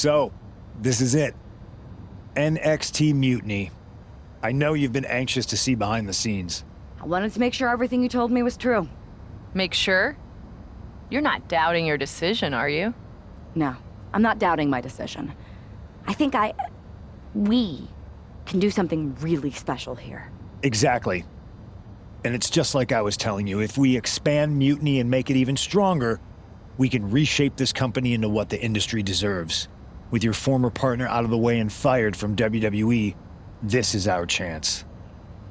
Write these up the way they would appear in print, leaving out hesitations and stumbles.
So, this is it. NXT Mutiny. I know you've been anxious to see behind the scenes. I wanted to make sure everything you told me was true. Make sure? You're not doubting your decision, are you? No, I'm not doubting my decision. I think we can do something really special here. Exactly. And it's just like I was telling you, if we expand Mutiny and make it even stronger, we can reshape this company into what the industry deserves. With your former partner out of the way and fired from WWE, this is our chance.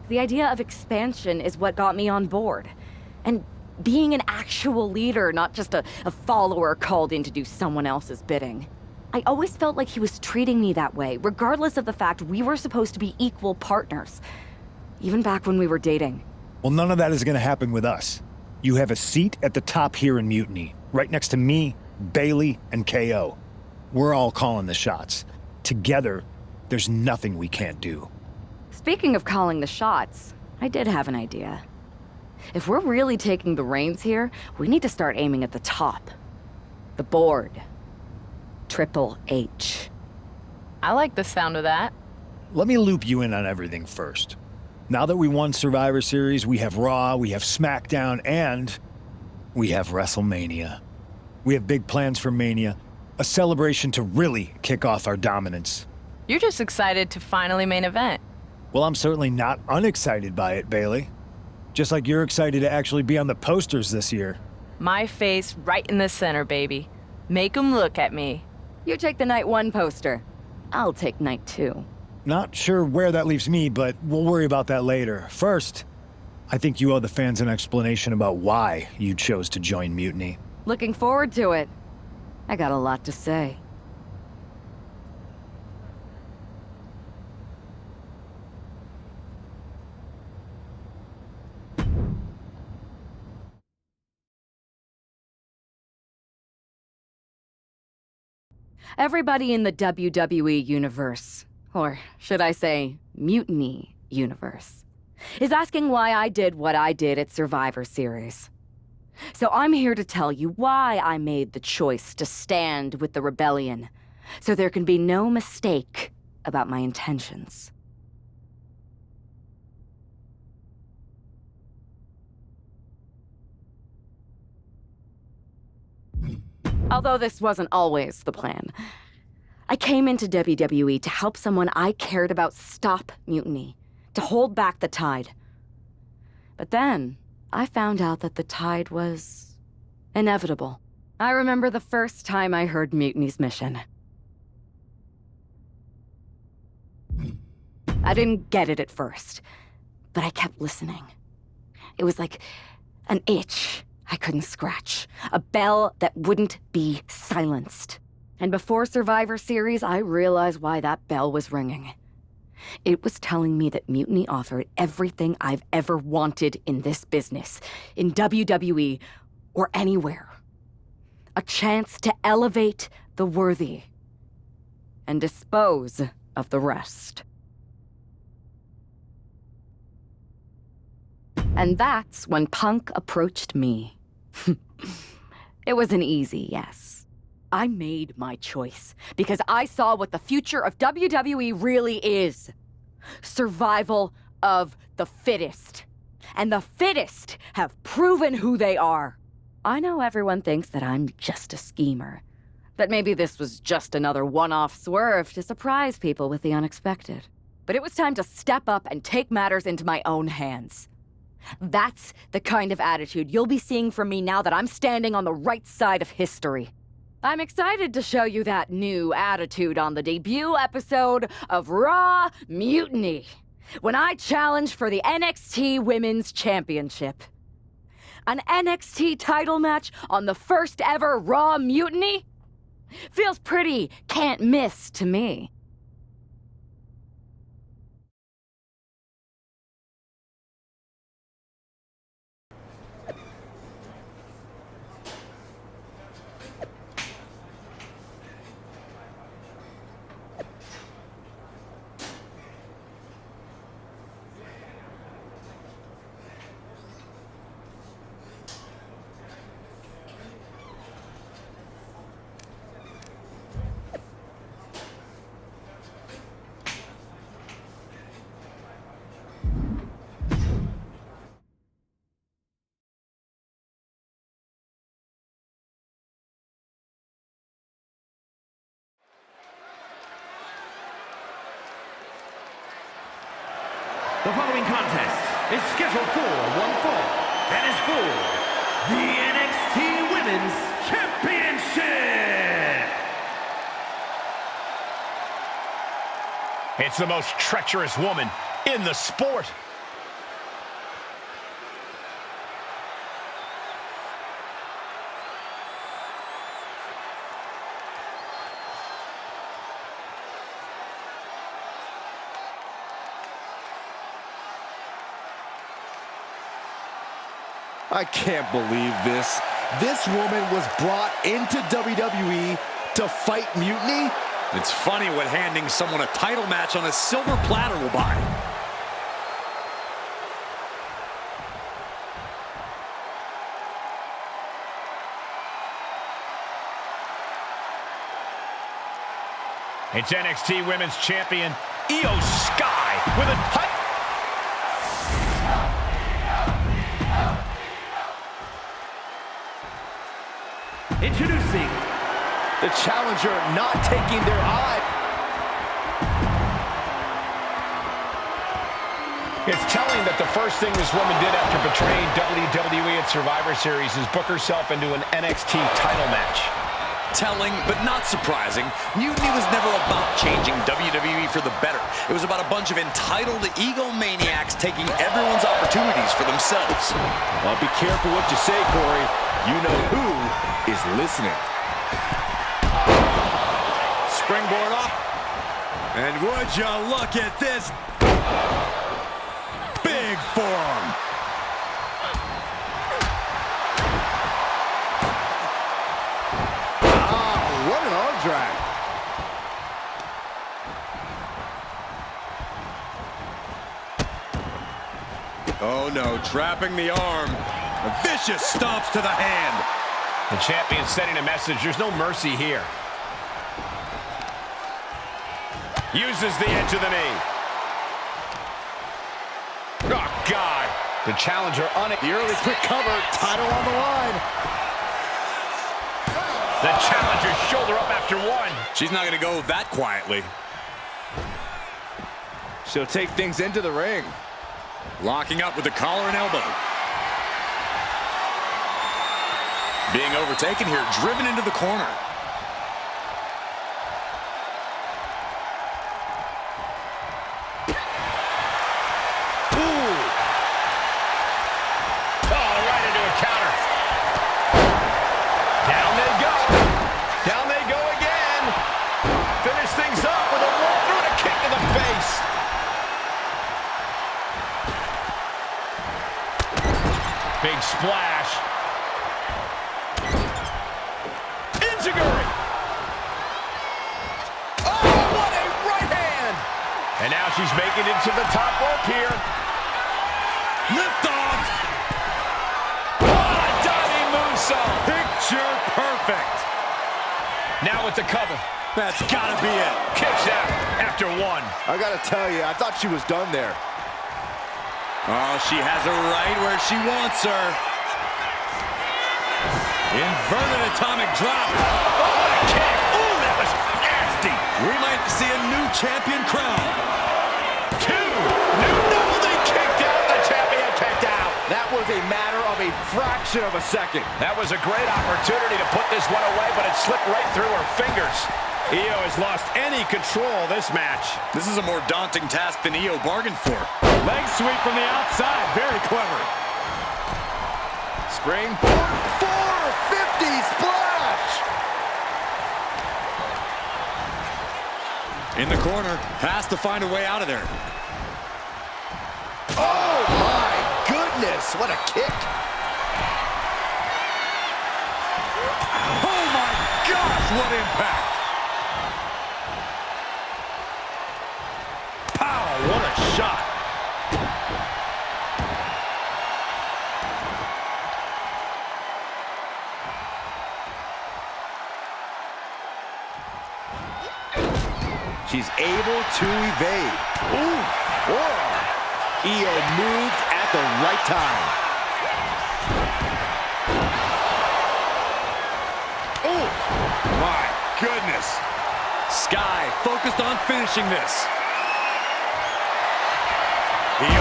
The idea of expansion is what got me on board. And being an actual leader, not just a follower called in to do someone else's bidding. I always felt like he was treating me that way, regardless of the fact we were supposed to be equal partners. Even back when we were dating. Well, none of that is going to happen with us. You have a seat at the top here in Mutiny, right next to me, Bailey, and KO. We're all calling the shots. Together, there's nothing we can't do. Speaking of calling the shots, I did have an idea. If we're really taking the reins here, we need to start aiming at the top. The board. Triple H. I like the sound of that. Let me loop you in on everything first. Now that we won Survivor Series, we have Raw, we have SmackDown, and we have WrestleMania. We have big plans for Mania, a celebration to really kick off our dominance. You're just excited to finally main event. Well, I'm certainly not unexcited by it, Bailey. Just like you're excited to actually be on the posters this year. My face right in the center, baby. Make 'em look at me. You take the night 1 poster. I'll take night 2. Not sure where that leaves me, but we'll worry about that later. First, I think you owe the fans an explanation about why you chose to join Mutiny. Looking forward to it. I got a lot to say. Everybody in the WWE universe, or should I say, Mutiny universe, is asking why I did what I did at Survivor Series. So I'm here to tell you why I made the choice to stand with the rebellion, so there can be no mistake about my intentions. Although this wasn't always the plan. I came into WWE to help someone I cared about stop mutiny, to hold back the tide. But then, I found out that the tide was inevitable. I remember the first time I heard Mutiny's mission. I didn't get it at first, but I kept listening. It was like an itch I couldn't scratch, a bell that wouldn't be silenced. And before Survivor Series, I realized why that bell was ringing. It was telling me that Mutiny offered everything I've ever wanted in this business, in WWE, or anywhere. A chance to elevate the worthy and dispose of the rest. And that's when Punk approached me. It was an easy yes. I made my choice because I saw what the future of WWE really is. Survival of the fittest. And the fittest have proven who they are. I know everyone thinks that I'm just a schemer. That maybe this was just another one-off swerve to surprise people with the unexpected. But it was time to step up and take matters into my own hands. That's the kind of attitude you'll be seeing from me now that I'm standing on the right side of history. I'm excited to show you that new attitude on the debut episode of Raw Mutiny, when I challenge for the NXT Women's Championship. An NXT title match on the first ever Raw Mutiny? Feels pretty can't miss to me. The following contest is scheduled for one fall and is for the NXT Women's Championship. It's the most treacherous woman in the sport. I can't believe this. This woman was brought into WWE to fight mutiny? It's funny what handing someone a title match on a silver platter will buy. It's NXT Women's Champion, Io Sky, with a title. Introducing The challenger not taking their eye. It's telling that the first thing this woman did after betraying WWE at Survivor Series is book herself into an NXT title match. Telling, but not surprising, mutiny was never about changing WWE for the better. It was about a bunch of entitled egomaniacs taking everyone's opportunities for themselves. Well, be careful what you say, Corey. You know who is listening. Springboard up. And would you look at this big forearm. What an arm drag. Oh no, trapping the arm. Vicious stomps to the hand. The champion sending a message, there's no mercy here. Uses the edge of the knee. Oh, God. The challenger on it. The early quick cover, title on the line. The challenger's shoulder up after one. She's not going to go that quietly. She'll take things into the ring. Locking up with the collar and elbow. Being overtaken here, driven into the corner. Ooh. Oh, right into a counter. Down they go. Down they go again. Finish things up with a roll through and a kick to the face. Big splash. Inzaguri. Oh, what a right hand. And now she's making it to the top rope here. Lift off. Oh, a diving moonsault. Picture perfect. Now with the cover. That's gotta be it. Kicks out after one. I gotta tell you, I thought she was done there. Oh, she has her right where she wants her. Inverted atomic drop. Oh, what a kick. Ooh, that was nasty. We might see a new champion crown. No, they kicked out. The champion kicked out. That was a matter of a fraction of a second. That was a great opportunity to put this one away, but it slipped right through her fingers. Io has lost any control this match. This is a more daunting task than Io bargained for. Leg sweep from the outside. Very clever. Springboard 450 splash. In the corner, has to find a way out of there. Oh my goodness, what a kick. Oh my gosh, what impact. Pow, what a shot. She's able to evade. Ooh, forearm. Io moved at the right time. Oh, my goodness. Sky focused on finishing this. Io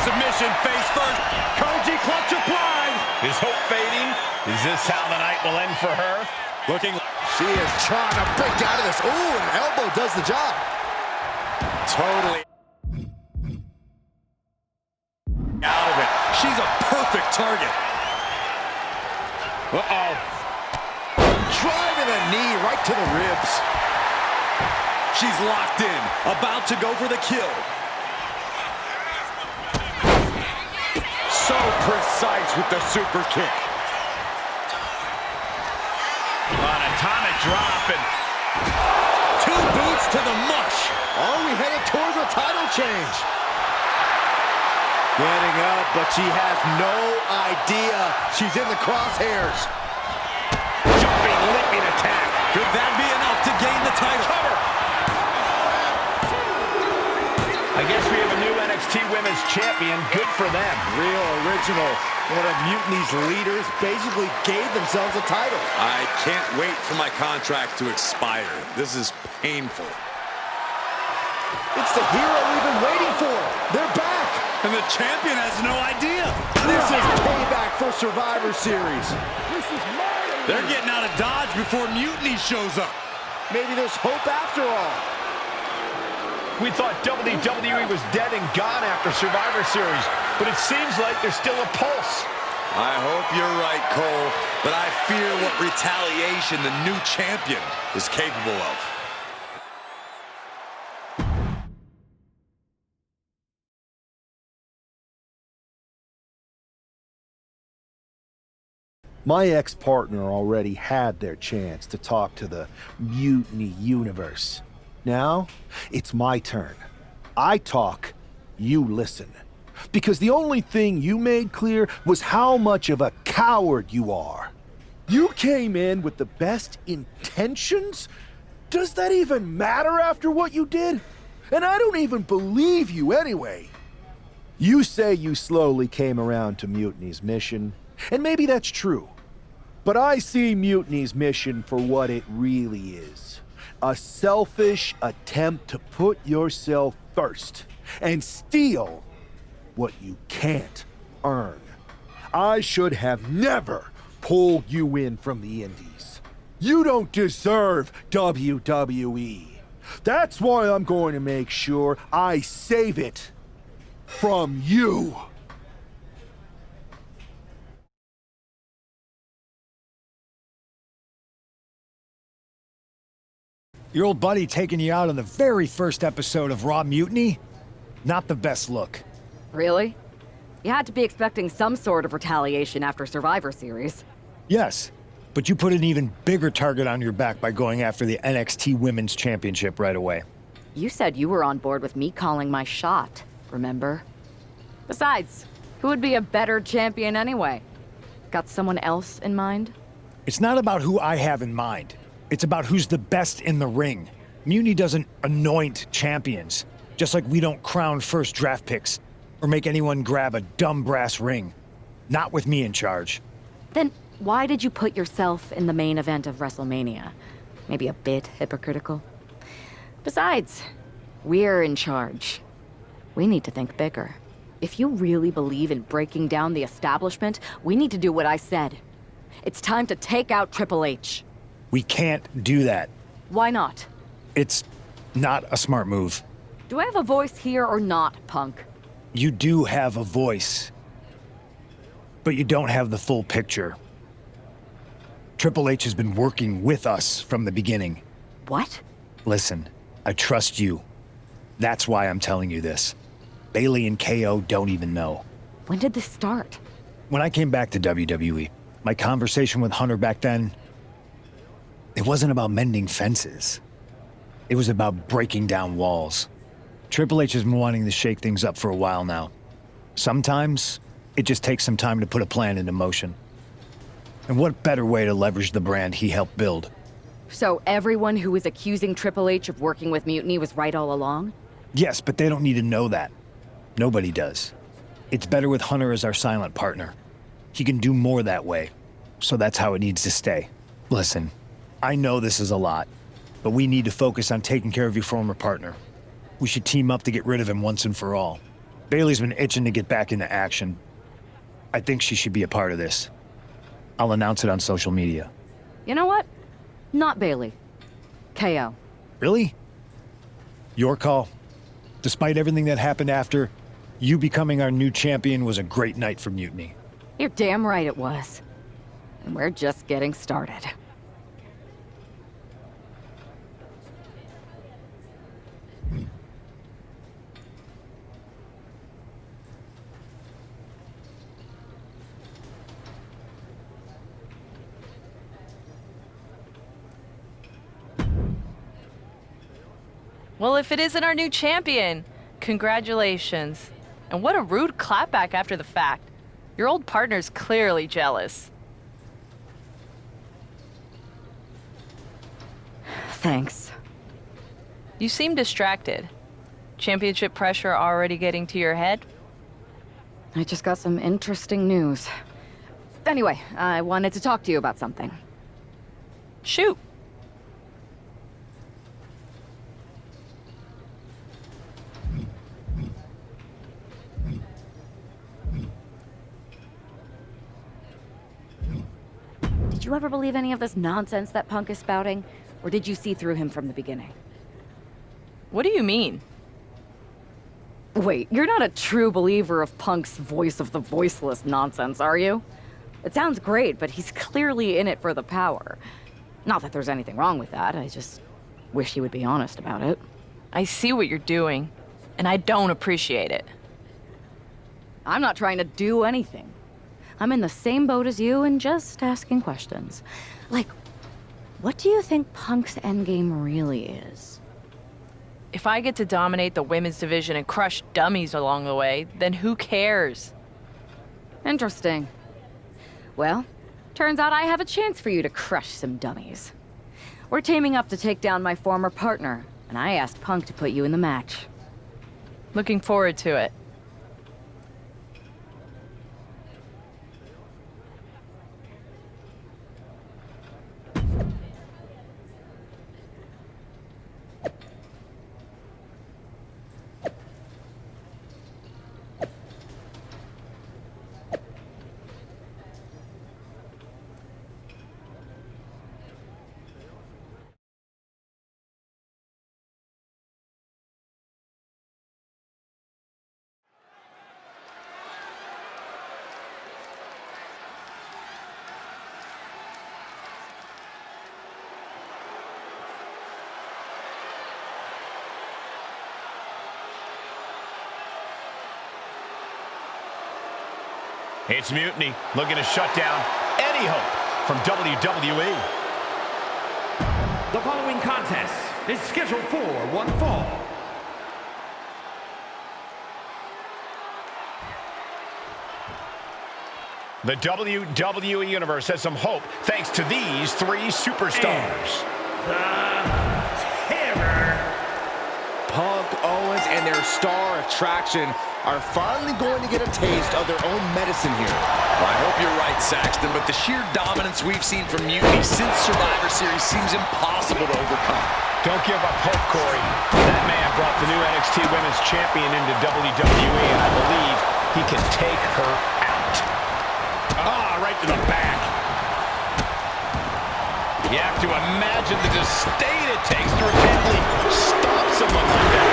submission face first. Koji clutch applied. Is hope fading? Is this how the night will end for her? Looking. She is trying to break out of this. Ooh, an elbow does the job. Totally out of it. She's a perfect target. Uh-oh. Driving a knee right to the ribs. She's locked in, about to go for the kill. So precise with the super kick. An atomic drop and 2 boots to the mush. Are we headed towards a title change? Getting up, but she has no idea she's in the crosshairs. jumping, leaping attack. Could that be enough to gain the title? Cover. I guess we have a new NXT Women's Champion. Good for them. Real original. One of Mutiny's leaders basically gave themselves a title. I can't wait for my contract to expire. This is painful. It's the hero we've been waiting for. They're back. And the champion has no idea. This is payback for Survivor Series. They're getting out of Dodge before Mutiny shows up. Maybe there's hope after all. We thought WWE was dead and gone after Survivor Series, but it seems like there's still a pulse. I hope you're right, Cole, but I fear what retaliation the new champion is capable of. My ex-partner already had their chance to talk to the Mutiny Universe. Now, it's my turn. I talk, you listen. Because the only thing you made clear was how much of a coward you are. You came in with the best intentions? Does that even matter after what you did? And I don't even believe you anyway. You say you slowly came around to Mutiny's mission, and maybe that's true. But I see Mutiny's mission for what it really is. A selfish attempt to put yourself first and steal what you can't earn. I should have never pulled you in from the Indies. You don't deserve WWE. That's why I'm going to make sure I save it from you. Your old buddy taking you out on the very first episode of Raw Mutiny? Not the best look. Really? You had to be expecting some sort of retaliation after Survivor Series. Yes, but you put an even bigger target on your back by going after the NXT Women's Championship right away. You said you were on board with me calling my shot, remember? Besides, who would be a better champion anyway? Got someone else in mind? It's not about who I have in mind. It's about who's the best in the ring. Mutiny doesn't anoint champions, just like we don't crown first draft picks or make anyone grab a dumb brass ring. Not with me in charge. Then why did you put yourself in the main event of WrestleMania? Maybe a bit hypocritical? Besides, we're in charge. We need to think bigger. If you really believe in breaking down the establishment, we need to do what I said. It's time to take out Triple H. We can't do that. Why not? It's not a smart move. Do I have a voice here or not, punk? You do have a voice, but you don't have the full picture. Triple H has been working with us from the beginning. What? Listen, I trust you. That's why I'm telling you this. Bailey and KO don't even know. When did this start? When I came back to WWE, my conversation with Hunter back then, it wasn't about mending fences. It was about breaking down walls. Triple H has been wanting to shake things up for a while now. Sometimes, it just takes some time to put a plan into motion. And what better way to leverage the brand he helped build? So everyone who was accusing Triple H of working with Mutiny was right all along? Yes, but they don't need to know that. Nobody does. It's better with Hunter as our silent partner. He can do more that way. So that's how it needs to stay. Listen, I know this is a lot, but we need to focus on taking care of your former partner. We should team up to get rid of him once and for all. Bailey's been itching to get back into action. I think she should be a part of this. I'll announce it on social media. You know what? Not Bailey. KO. Really? Your call? Despite everything that happened after, you becoming our new champion was a great night for Mutiny. You're damn right it was. And we're just getting started. Well, if it isn't our new champion, congratulations. And what a rude clapback after the fact. Your old partner's clearly jealous. Thanks. You seem distracted. Championship pressure already getting to your head? I just got some interesting news. Anyway, I wanted to talk to you about something. Shoot. Did you ever believe any of this nonsense that Punk is spouting? Or did you see through him from the beginning? What do you mean? Wait, you're not a true believer of Punk's voice of the voiceless nonsense, are you? It sounds great, but he's clearly in it for the power. Not that there's anything wrong with that, I just wish he would be honest about it. I see what you're doing, and I don't appreciate it. I'm not trying to do anything. I'm in the same boat as you and just asking questions. Like, what do you think Punk's endgame really is? If I get to dominate the women's division and crush dummies along the way, then who cares? Interesting. Well, turns out I have a chance for you to crush some dummies. We're teaming up to take down my former partner, and I asked Punk to put you in the match. Looking forward to it. It's Mutiny looking to shut down any hope from WWE. The following contest is scheduled for one fall. The WWE Universe has some hope thanks to these three superstars. The Terror. Punk, Owens, and their star attraction are finally going to get a taste of their own medicine here. Well, I hope you're right, Saxton, but the sheer dominance we've seen from Mutiny since Survivor Series seems impossible to overcome. Don't give up hope, Corey. That man brought the new NXT Women's Champion into WWE, and I believe he can take her out. Ah, right to the back. You have to imagine the disdain it takes to repeatedly stop someone like that.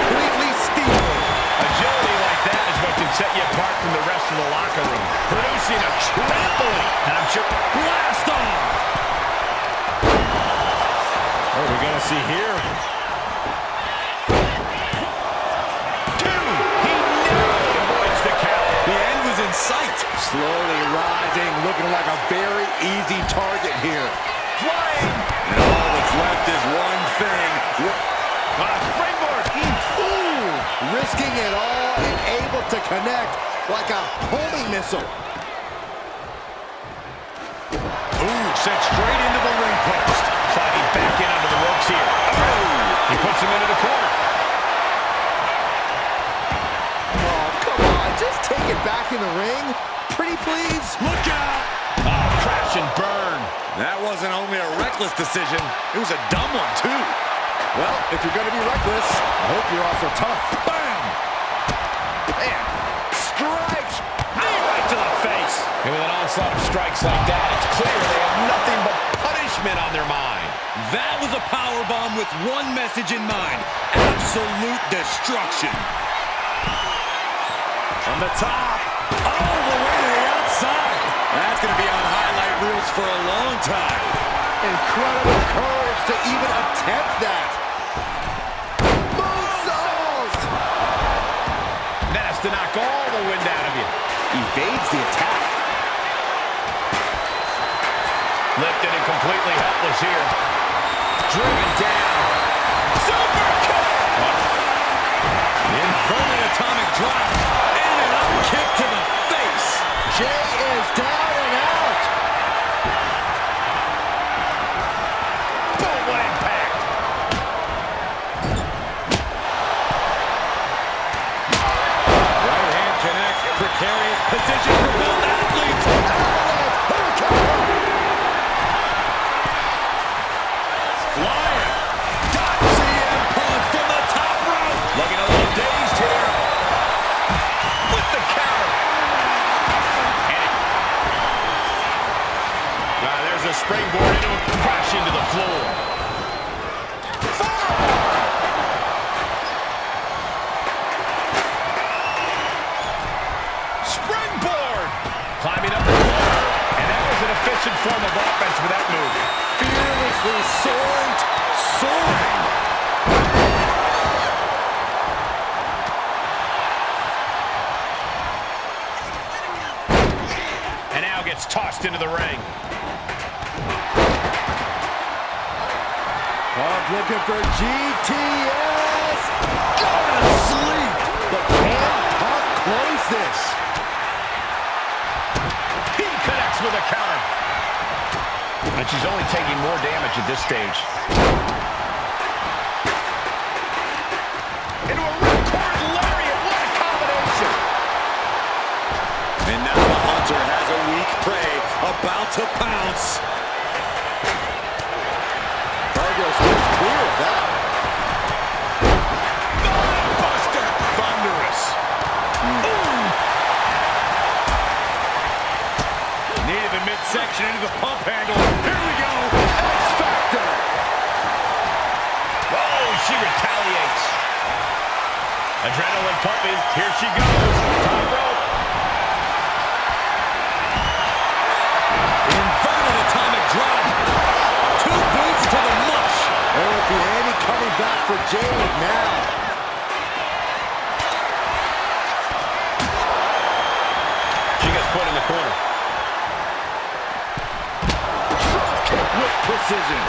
Completely steaming. Agility like that is what can set you apart from the rest of the locker room. Producing a trampling. And I'm sure... Blast off! What are we going to see here? Two! He narrowly avoids the count. The end was in sight. Slowly rising, looking like a very easy target here. Flying! And all that's left is one thing. Springboard! Ooh, risking it all and able to connect like a homing missile. Ooh, sent straight into the ring post. Sliding back in under the ropes here. Oh! He puts him into the corner. Oh, come on, just take it back in the ring. Pretty please. Look out! Oh, crash and burn. That wasn't only a reckless decision, it was a dumb one, too. Well, if you're going to be reckless, I hope you're also tough. Bam! onslaught of strikes like that, it's clear they have nothing but punishment on their mind. That was a powerbomb with one message in mind: absolute destruction. From the top, all the way to the outside. That's going to be on highlight reels for a long time. Incredible courage to even attempt that. Moonsault! That has to knock all the wind out of you. Evades the attack. Lifted and completely helpless here. Driven down. Super kick! Inverted atomic drop. In and up kick to the face. Jay is down and out. Boom, what impact. Right hand connects. Precarious position for both athletes. Flying. Got CM Punk from the top rope. Looking a little dazed here. With the counter. There's a springboard into a crash into the floor. Springboard. Climbing up the ladder. And that was an efficient form of offense with that move. Fearlessly soaring. And now gets tossed into the ring. Punk looking for GTS. Going to sleep. But can Punk close this? He connects with a counter. And she's only taking more damage at this stage. Into a ripcord lariat. What a combination. And now the hunter has a weak prey about to pounce. Cargill stays clear of that. Buster. Thunderous. Near the midsection into the pump handle. Here we go. X-Factor. Oh, she retaliates. Adrenaline pumping. Here she goes. Top rope. Inverted atomic drop. Two boots to the mush. Oh, the Annie coming back for Jade now. She gets put in the corner. Drop kick with precision.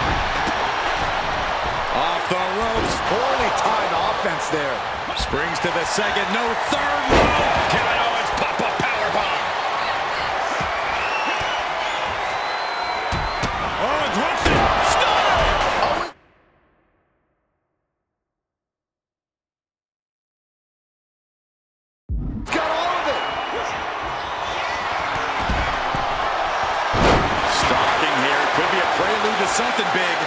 Off the ropes. Poorly timed offense there. Springs to the second. No third rope. Kevin Owens pop-up powerbomb. Owens hooks it. Stunner. Got all of it. Stalking here. Could be a prelude to something big.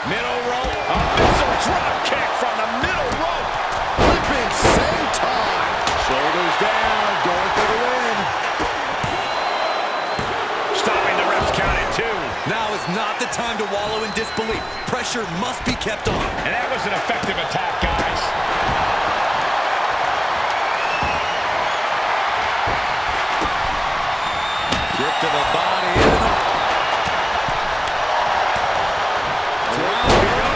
Middle rope. A missile drop kick from the middle rope. Flipping senton. Shoulders down. Going for the win. Stopping the ref's count at 2. Now is not the time to wallow in disbelief. Pressure must be kept on. And that was an effective attack, guys. Kick to the body. Around we go.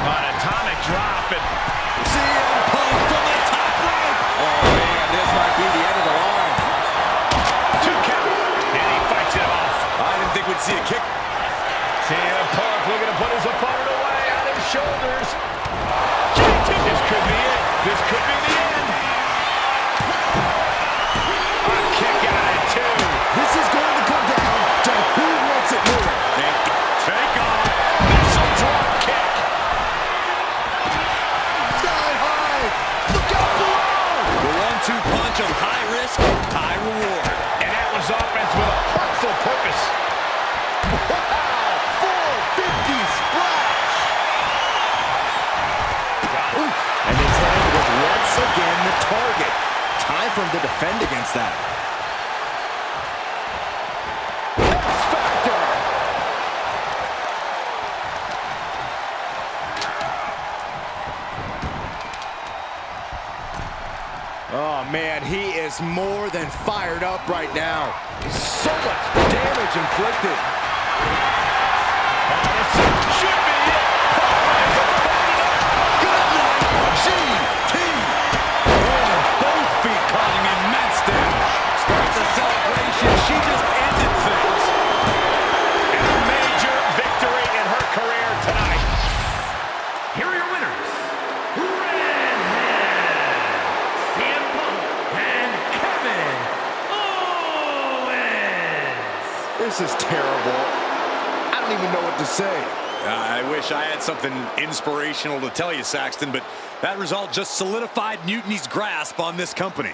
An atomic drop and CM Punk from the top rope. Oh, man, this might be the end of the line. 2 count. And he fights it off. I didn't think we'd see a kick. CM Punk looking to put his opponent away on his shoulders. This could be it. This could be the end. A kick out at 2. This is going to come down to who wants it more. And take off. Missile drop kick. Sky high. Look out below. The 1-2 punch of high risk, high reward. And that was offense with a heartful purpose. Wow. 450 splash. hard for him to defend against that. Oh, man, he is more than fired up right now. So much damage inflicted. This should be it. Good night, GT. Oh, both feet causing immense damage. Starts the celebration. She just ended things. And a major victory in her career tonight. Here are your winners. This is terrible. I don't even know what to say. I wish I had something inspirational to tell you, Saxton, but that result just solidified Mutiny's grasp on this company.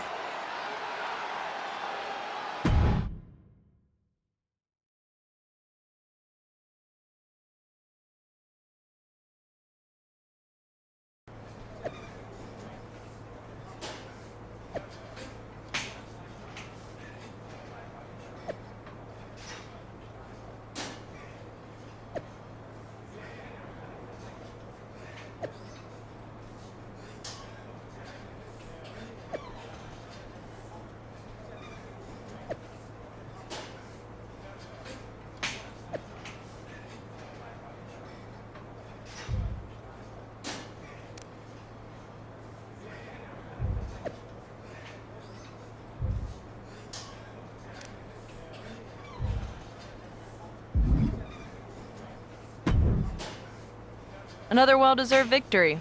Another well-deserved victory.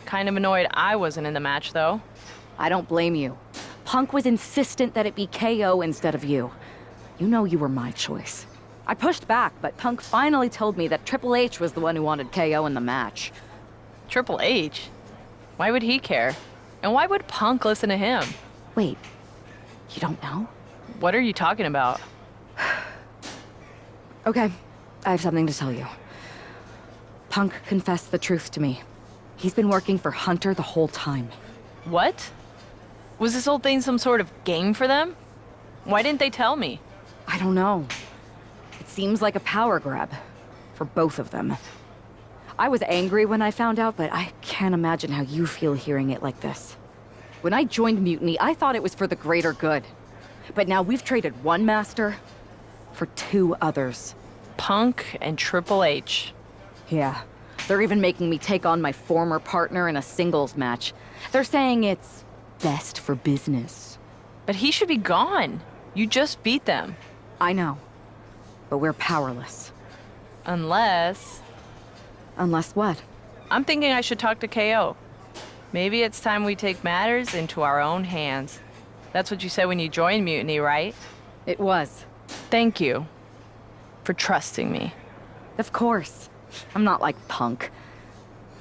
Kind of annoyed I wasn't in the match, though. I don't blame you. Punk was insistent that it be KO instead of you. You know you were my choice. I pushed back, but Punk finally told me that Triple H was the one who wanted KO in the match. Triple H? Why would he care? And why would Punk listen to him? Wait, you don't know? What are you talking about? Okay, I have something to tell you. Punk confessed the truth to me. He's been working for Hunter the whole time. What? Was this whole thing some sort of game for them? Why didn't they tell me? I don't know. It seems like a power grab. For both of them. I was angry when I found out, but I can't imagine how you feel hearing it like this. When I joined Mutiny, I thought it was for the greater good. But now we've traded one master for two others. Punk and Triple H. Yeah. They're even making me take on my former partner in a singles match. They're saying it's best for business. But he should be gone. You just beat them. I know. But we're powerless. Unless... Unless what? I'm thinking I should talk to KO. Maybe it's time we take matters into our own hands. That's what you said when you joined Mutiny, right? It was. Thank you for trusting me. Of course. I'm not like Punk.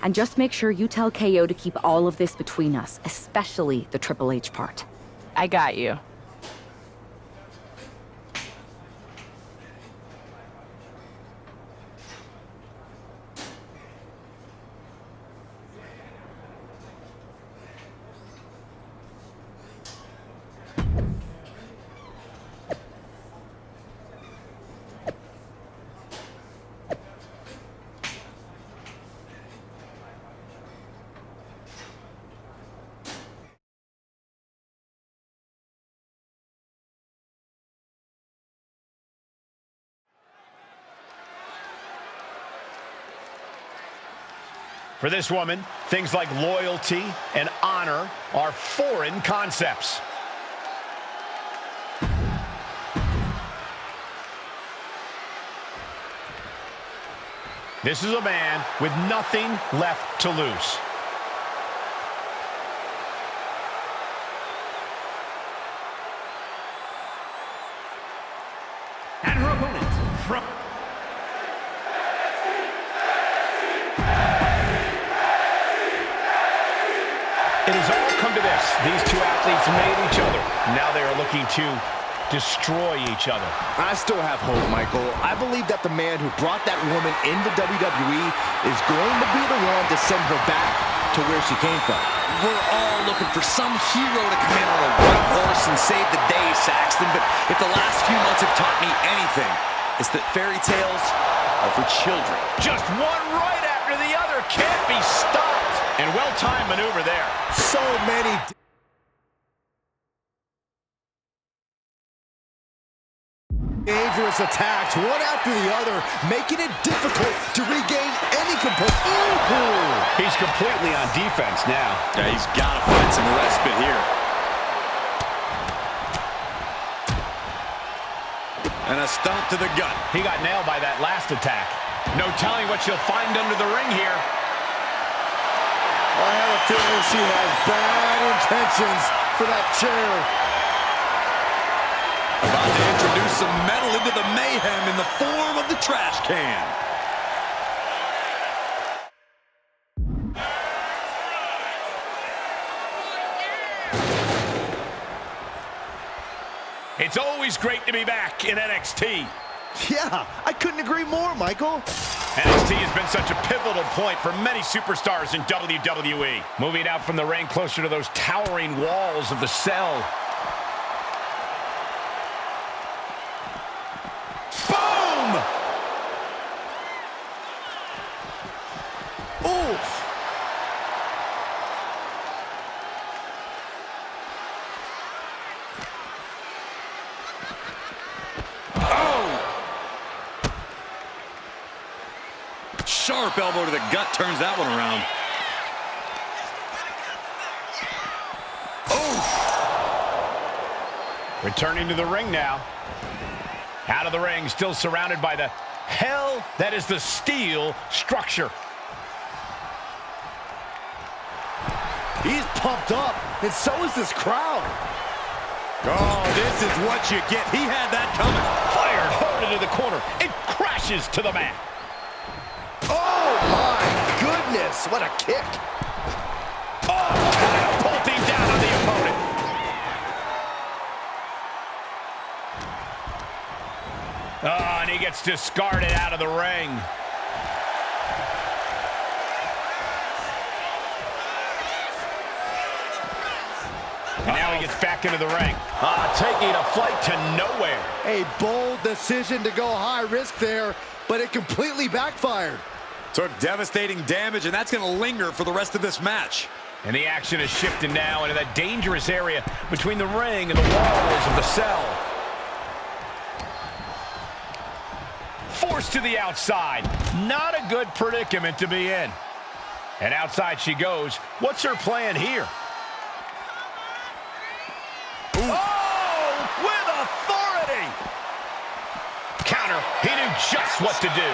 And just make sure you tell KO to keep all of this between us, especially the Triple H part. I got you. For this woman, things like loyalty and honor are foreign concepts. This is a man with nothing left to lose. And her opponent from... It has all come to this. These two athletes made each other. Now they are looking to destroy each other. I still have hope, Michael. I believe that the man who brought that woman into WWE is going to be the one to send her back to where she came from. We're all looking for some hero to come in on a white horse and save the day, Saxton. But if the last few months have taught me anything, it's that fairy tales are for children. Just one right after the other. Can't be stopped. And well-timed maneuver there. So many dangerous attacks, one after the other, making it difficult to regain any composure. He's completely on defense now. Yeah, he's got to find some respite here. And a stomp to the gut. He got nailed by that last attack. No telling what she'll find under the ring here. I have a feeling she has bad intentions for that chair. About to introduce some metal into the mayhem in the form of the trash can. It's always great to be back in NXT. Yeah, I couldn't agree more, Michael. NXT has been such a pivotal point for many superstars in WWE. Moving out from the ring closer to those towering walls of the cell. Boom! Oof! Sharp elbow to the gut turns that one around. Returning to the ring now. Out of the ring, still surrounded by the hell that is the steel structure. He's pumped up, and so is this crowd. Oh, this is what you get. He had that coming. Fired hard into the corner. It crashes to the mat. Oh, my goodness. What a kick. Oh, catapulting down on the opponent. Oh, and he gets discarded out of the ring. And now he gets back into the ring. Taking a flight to nowhere. A bold decision to go high risk there, but it completely backfired. Took devastating damage, and that's going to linger for the rest of this match. And the action is shifting now into that dangerous area between the ring and the walls of the cell. Forced to the outside. Not a good predicament to be in. And outside she goes. What's her plan here? Oh, with authority! Counter. He knew just what to do.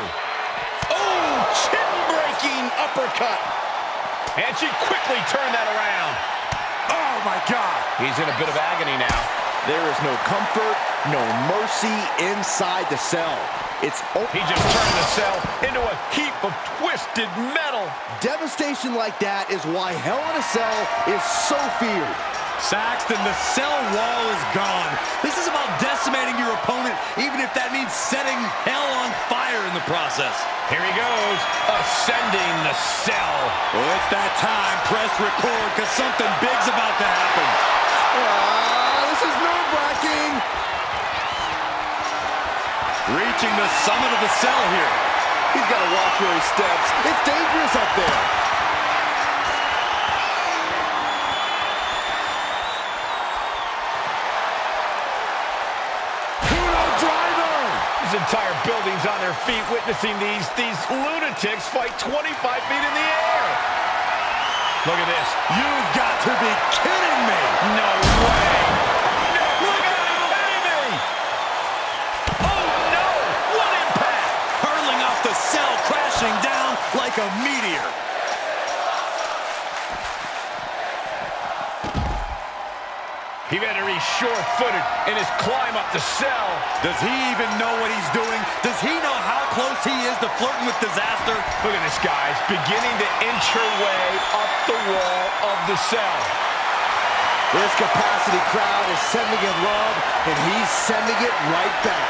Oh, chin-breaking uppercut. And she quickly turned that around. Oh, my God. He's in a bit of agony now. There is no comfort, no mercy inside the cell. It's He just turned the cell into a heap of twisted metal. devastation like that is why Hell in a Cell is so feared. Saxton, the cell wall is gone. This is about decimating your opponent, even if that means setting hell on fire in the process. Here he goes, ascending the cell. Well, it's that time. Press record, because something big's about to happen. This is nerve-wracking. Reaching the summit of the cell here. He's got to watch where he steps. It's dangerous up there. This entire building's on their feet witnessing these lunatics fight 25 feet in the air. Look at this. You've got to be kidding me. No way. No, look at me. Oh, no. What impact. Hurling off the cell, crashing down like a meteor. He better be sure-footed in his climb up the cell. Does he even know what he's doing? Does he know how close he is to flirting with disaster? Look at this, guys. Beginning to inch her way up the wall of the cell. This capacity crowd is sending him love, and he's sending it right back.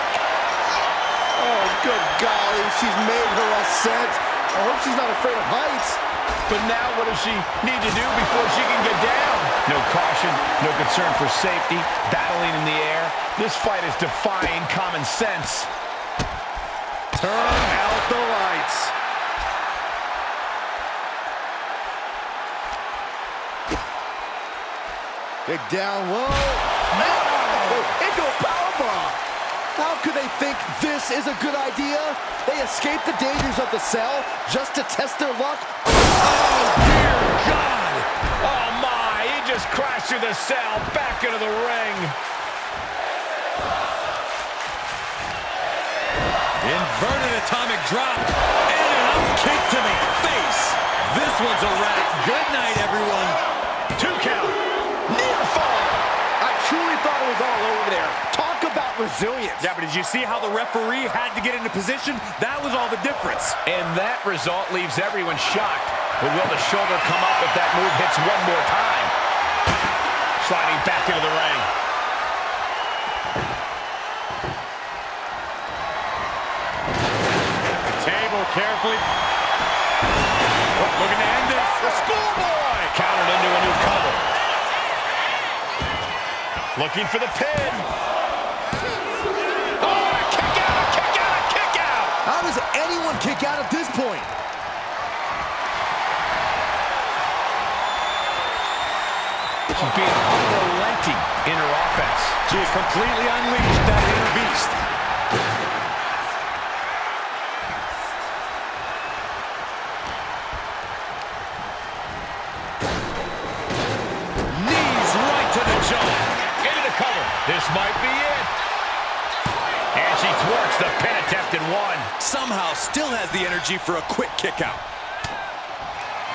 Oh, good golly. She's made her ascent I hope she's not afraid of heights. But now what does she need to do before she can get down? No caution, no concern for safety, battling in the air. This fight is defying common sense. Turn out the lights. Big down low. Oh, into a powerbomb. How could they think this is a good idea? They escaped the dangers of the cell just to test their luck. Oh, dear God! Oh, my! He just crashed through the cell, back into the ring. Inverted atomic drop. And an up kick to the face. This one's a wrap. Good night, everyone. 2 count. Near fall. I truly thought it was all over there. Talk about resilience. Yeah, but did you see how the referee had to get into position? That was all the difference. And that result leaves everyone shocked. But will the shoulder come up if that move hits one more time? Sliding back into the ring. Table carefully. Looking to end this. The schoolboy countered into a new cover. Looking for the pin. Oh, kick out, kick out, kick out. How does anyone kick out at this point? She's being unrelenting in her offense. She has completely unleashed that inner beast. Knees right to the jaw. Into the cover. This might be it. And she thwarts the pin attempt in one. Somehow still has the energy for a quick kick out.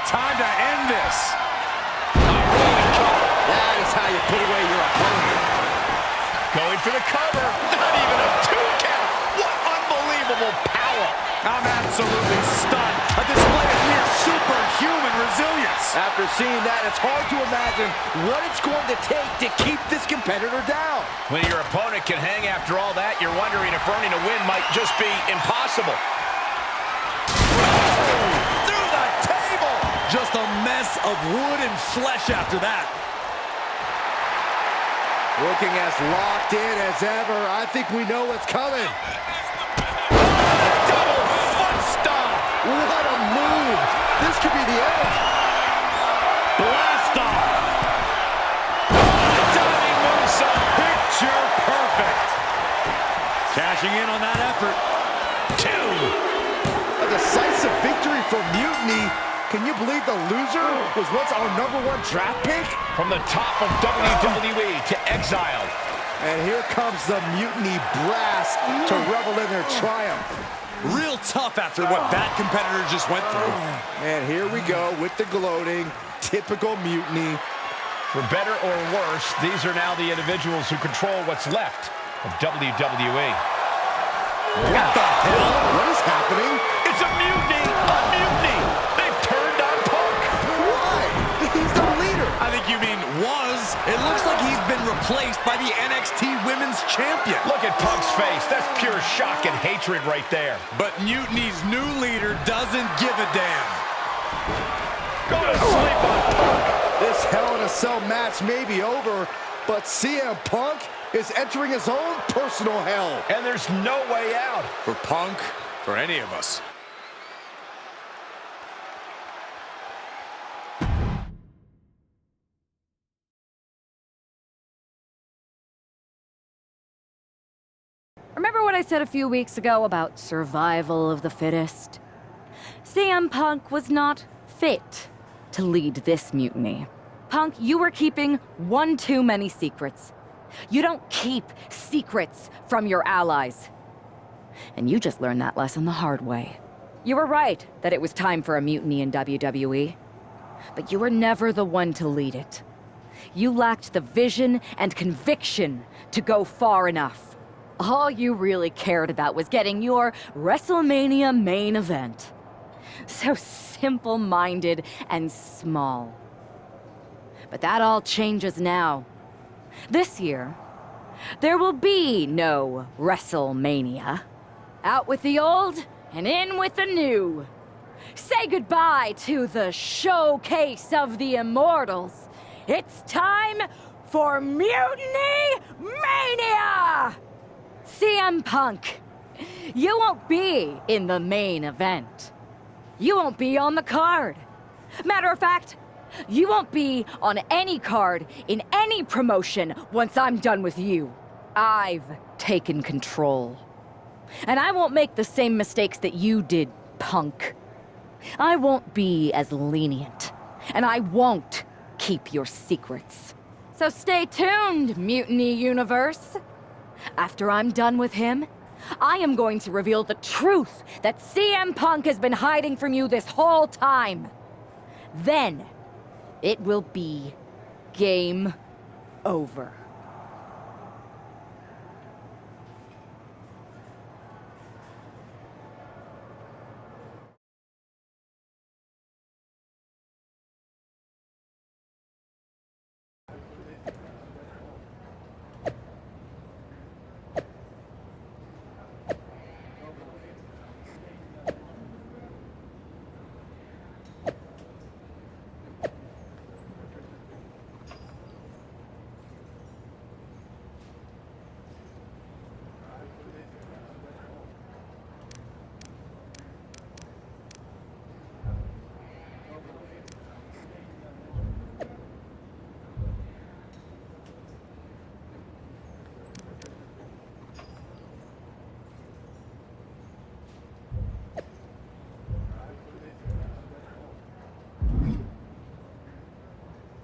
Time to end this. That is how you put away your opponent. Going for the cover. Not even a 2 count. What unbelievable power. I'm absolutely stunned. A display of near superhuman resilience. After seeing that, it's hard to imagine what it's going to take to keep this competitor down. When your opponent can hang after all that, you're wondering if earning a win might just be impossible. Through the table. Just a mess of wood and flesh after that. Looking as locked in as ever. I think we know what's coming. Double foot stomp. What a move. This could be the end. Blast off. Diving moonsault. Picture perfect. Cashing in on that effort. 2. A decisive victory for Mutiny. Can you believe the loser was once our #1 draft pick? From the top of WWE to exiled. And here comes the Mutiny brass to revel in their triumph. Real tough after what that competitor just went through. And here we go with the gloating. Typical Mutiny. For better or worse, these are now the individuals who control what's left of WWE. What the hell? What is happening? It's a mutiny! A mutiny! They've turned on Punk! Why? He's the leader. I think you mean was. It looks like he's been replaced by the NXT Women's Champion. Look at Punk's face. That's pure shock and hatred right there. But Mutiny's new leader doesn't give a damn. Go to sleep on Punk! This Hell in a Cell match may be over, but CM Punk is entering his own personal hell. And there's no way out. For Punk, for any of us. Remember what I said a few weeks ago about survival of the fittest? CM Punk was not fit to lead this mutiny. Punk, you were keeping one too many secrets. You don't keep secrets from your allies. And you just learned that lesson the hard way. You were right that it was time for a mutiny in WWE. But you were never the one to lead it. You lacked the vision and conviction to go far enough. All you really cared about was getting your WrestleMania main event. So simple-minded and small. But that all changes now. This year, there will be no WrestleMania. Out with the old and in with the new. Say goodbye to the showcase of the immortals. It's time for Mutiny Mania! CM Punk, you won't be in the main event. You won't be on the card. Matter of fact, you won't be on any card in any promotion once I'm done with you. I've taken control. And I won't make the same mistakes that you did, Punk. I won't be as lenient. And I won't keep your secrets. So stay tuned, Mutiny Universe. After I'm done with him, I am going to reveal the truth that CM Punk has been hiding from you this whole time. Then, it will be game over.